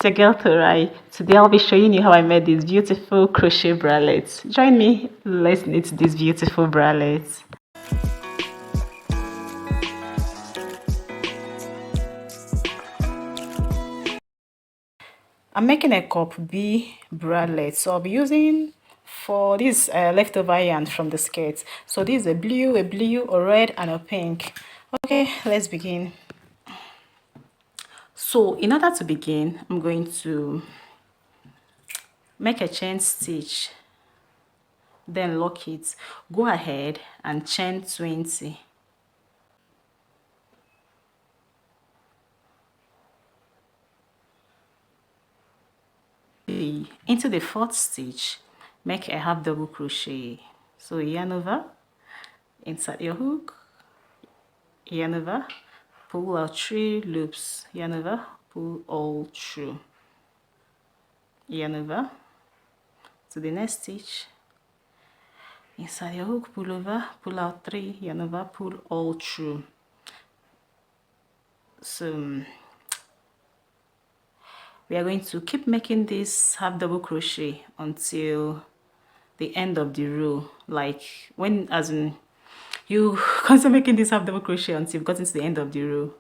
your girl Torai. Today I'll be showing you how I made these beautiful crochet bralets. Join me, let's knit these beautiful bralets. I'm making a cup B bralette, so I'll be using for this leftover yarn from the skirt. So this is a blue, a red, and a pink. Okay, let's begin. So in order to begin, I'm going to make a chain stitch, then lock it. Go ahead and chain 20. Into the fourth stitch, make a half double crochet. So yarn over, insert your hook, yarn over, pull out 3 loops, yarn over, pull all through, yarn over to the next stitch, insert your hook, pull over, pull out 3, yarn over, pull all through. So we are going to keep making this half double crochet until the end of the row, like when, as in, you continue making this half double crochet until you've gotten to the end of the row.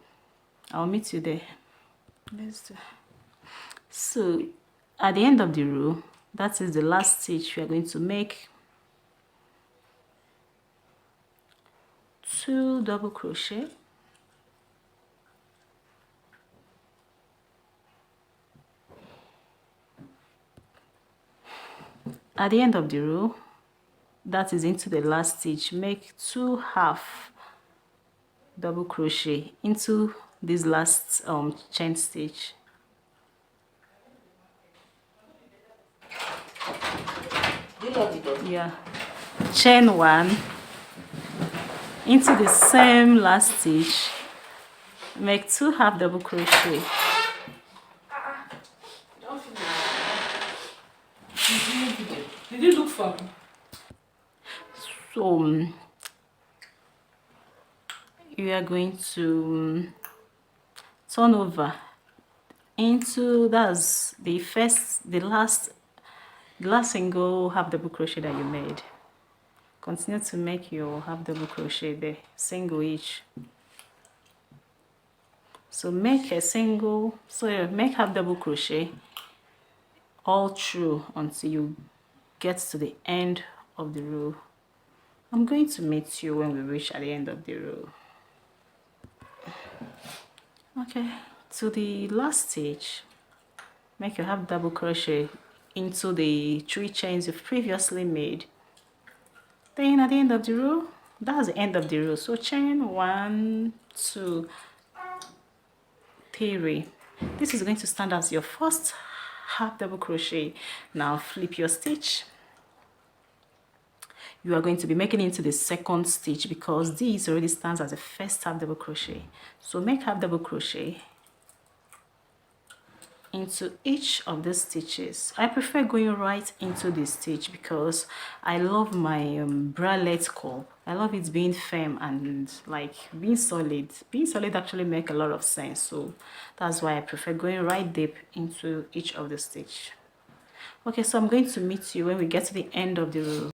I'll meet you there. Let's do. So at the end of the row, that is the last stitch, we are going to make 2 double crochet, at the end of the row, that is into the last stitch, make 2 half double crochet into this last chain stitch. Yeah, chain 1 into the same last stitch, make 2 half double crochet. Did you look for me? So you are going to turn over into, that's the last single half double crochet that you made. Continue to make your half double crochet there, single each. So make a single, so make half double crochet all through until you get to the end of the row. I'm going to meet you when we reach at the end of the row. Okay, to the last stitch, make your half double crochet into the 3 chains you've previously made. Then at the end of the row, that's the end of the row. So chain 1, 2, 3. This is going to stand as your first half double crochet. Now flip your stitch. You are going to be making it into the second stitch because this already stands as a first half double crochet. So make half double crochet into each of the stitches. I prefer going right into the stitch because I love my bralette cup. I love it being firm and like being solid. Being solid actually make a lot of sense, so that's why I prefer going right deep into each of the stitch. Okay, so I'm going to meet you when we get to the end of the row.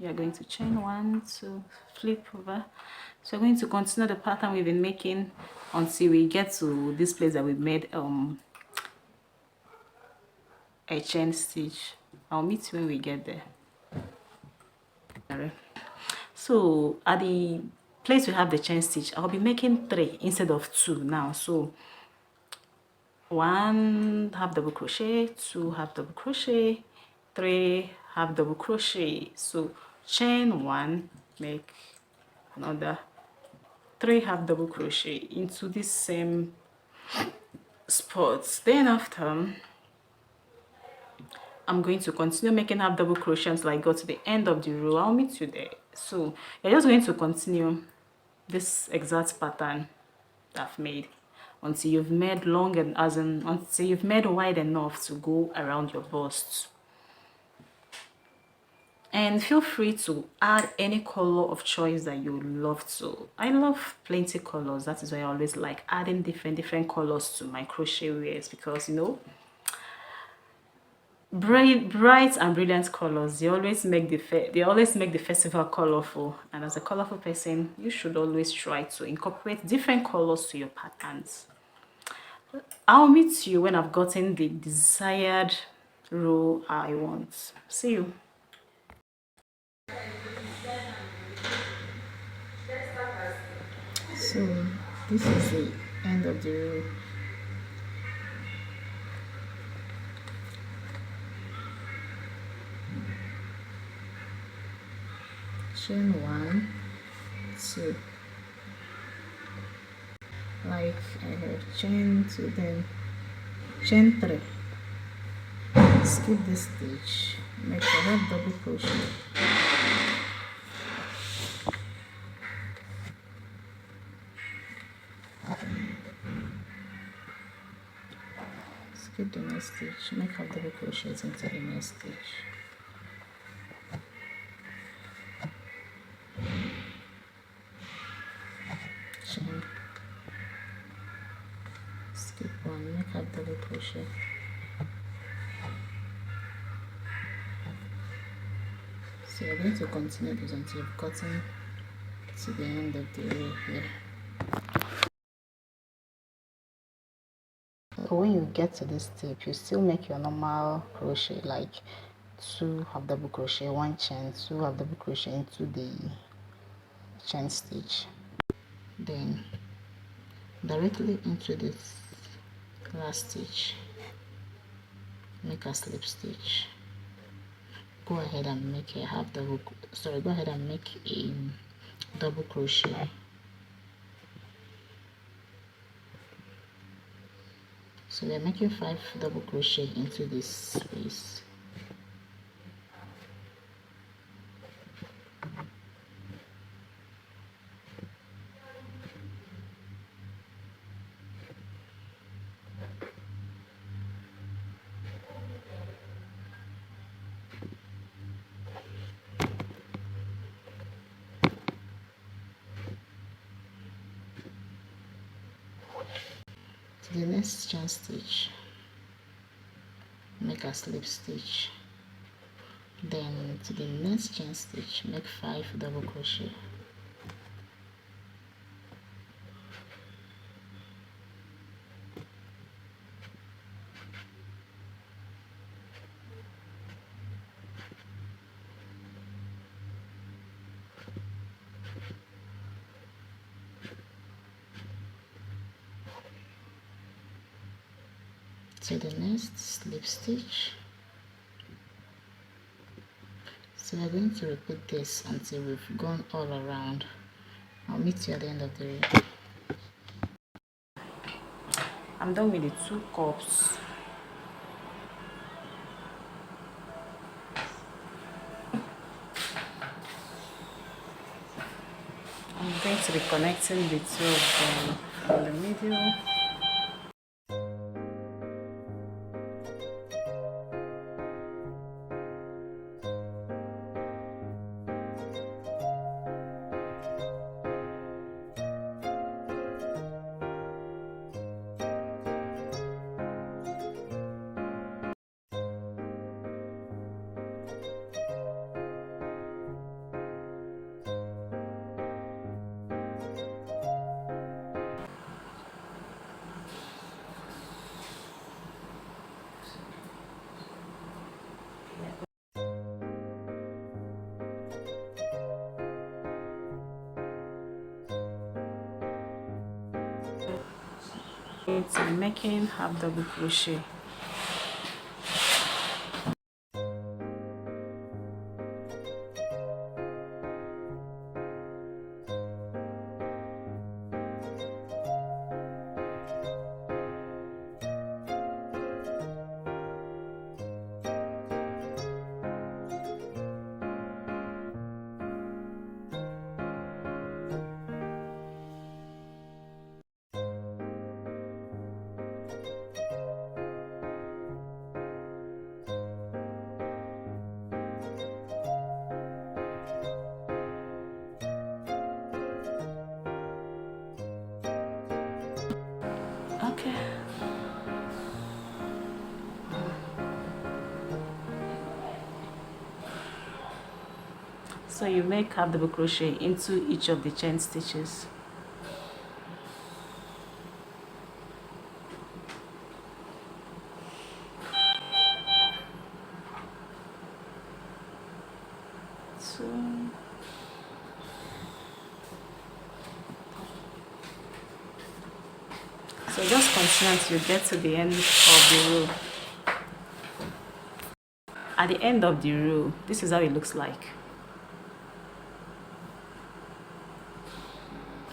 You're going to chain 1, 2, flip over. So we're going to continue the pattern we've been making until we get to this place that we've made a chain stitch. I'll meet you when we get there. So at the place we have the chain stitch, I'll be making 3 instead of 2 now. So 1 half double crochet, 2 half double crochet, 3 half double crochet. So chain 1, make another 3 half double crochet into this same spot. Then after, I'm going to continue making half double crochet until I go to the end of the row. I'll meet you there. So you're just going to continue this exact pattern that I've made until you've made long and until you've made wide enough to go around your bust. And feel free to add any color of choice that you love to. I love plenty colors. That is why I always like adding different colors to my crochet wears, because you know, bright and brilliant colors, they always make the festival colorful. And as a colorful person, you should always try to incorporate different colors to your patterns. I'll meet you when I've gotten the desired row I want. See you. So this is the end of the row. Chain 1, 2, like I have chain 2, then chain 3, skip this stitch, make a half double crochet, skip the next stitch, make half double crochet into the next stitch, chain, skip 1, make half double crochet, so you're going to continue this until you've gotten to the end of the row here. When you get to this step, you still make your normal crochet, like 2 half double crochet, 1 chain, 2 half double crochet into the chain stitch, then directly into this last stitch, make a slip stitch, go ahead and make a double crochet. So we are making 5 double crochet into this space. To the next chain stitch, make a slip stitch, then to the next chain stitch, make 5 double crochet. To the next slip stitch. So we're going to repeat this until we've gone all around. I'll meet you at the end of the row. I'm done with the 2 cups. I'm going to be connecting the 2 of them in the middle. It's making half double crochet. So you make half double crochet into each of the chain stitches. So just continue until you get to the end of the row. At the end of the row, this is how it looks like.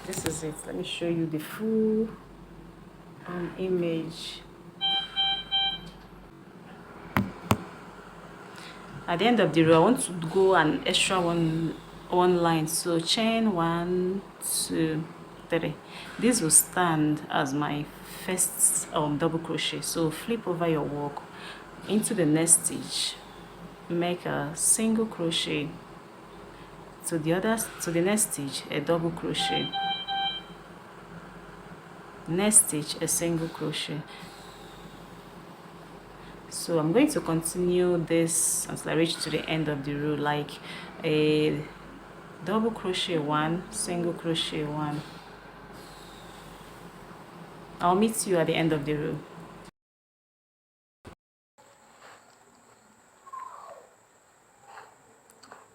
This is it. Let me show you the full image. At the end of the row, I want to go an extra one line. So chain 1, 2, 3. This will stand as my first double crochet. So flip over your work into the next stitch, make a single crochet, to the next stitch a double crochet, next stitch a single crochet. So I'm going to continue this until I reach to the end of the row, like a double crochet 1, single crochet 1. I'll meet you at the end of the row.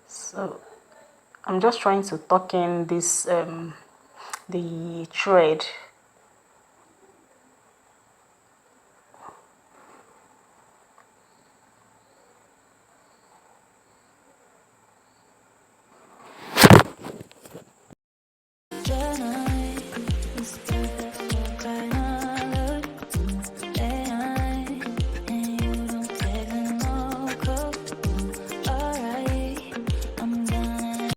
So I'm just trying to tuck in this the thread